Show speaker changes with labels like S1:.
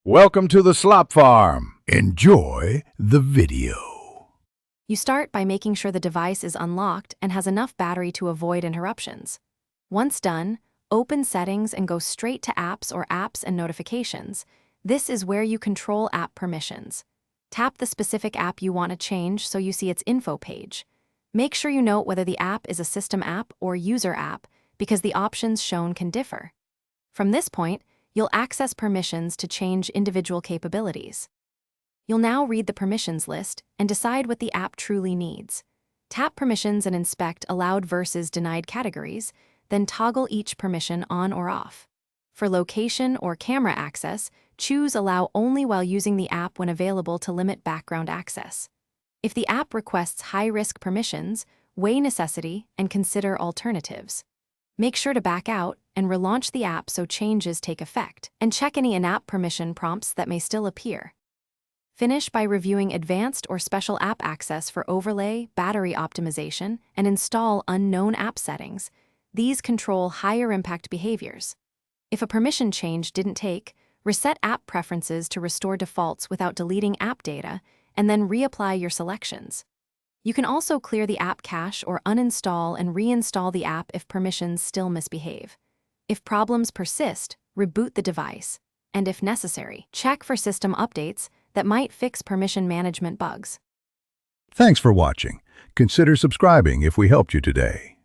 S1: Welcome to the Slop Farm. Enjoy the video.
S2: You start by making sure the device is unlocked and has enough battery to avoid interruptions. Once done, open Settings and go straight to Apps or Apps and Notifications. This is where you control app permissions. Tap the specific app you want to change so you see its info page. Make sure you note whether the app is a system app or user app because the options shown can differ. From this point, you'll access permissions to change individual capabilities. You'll now read the permissions list and decide what the app truly needs. Tap Permissions and inspect allowed versus denied categories, then toggle each permission on or off. For location or camera access, choose Allow only while using the app when available to limit background access. If the app requests high-risk permissions, weigh necessity and consider alternatives. Make sure to back out and relaunch the app so changes take effect, and check any in-app permission prompts that may still appear. Finish by reviewing advanced or special app access for overlay, battery optimization, and install unknown app settings. These control higher impact behaviors. If a permission change didn't take, reset app preferences to restore defaults without deleting app data, and then reapply your selections. You can also clear the app cache or uninstall and reinstall the app if permissions still misbehave. If problems persist, reboot the device, and if necessary, check for system updates that might fix permission management bugs.
S1: Thanks for watching. Consider subscribing if we helped you today.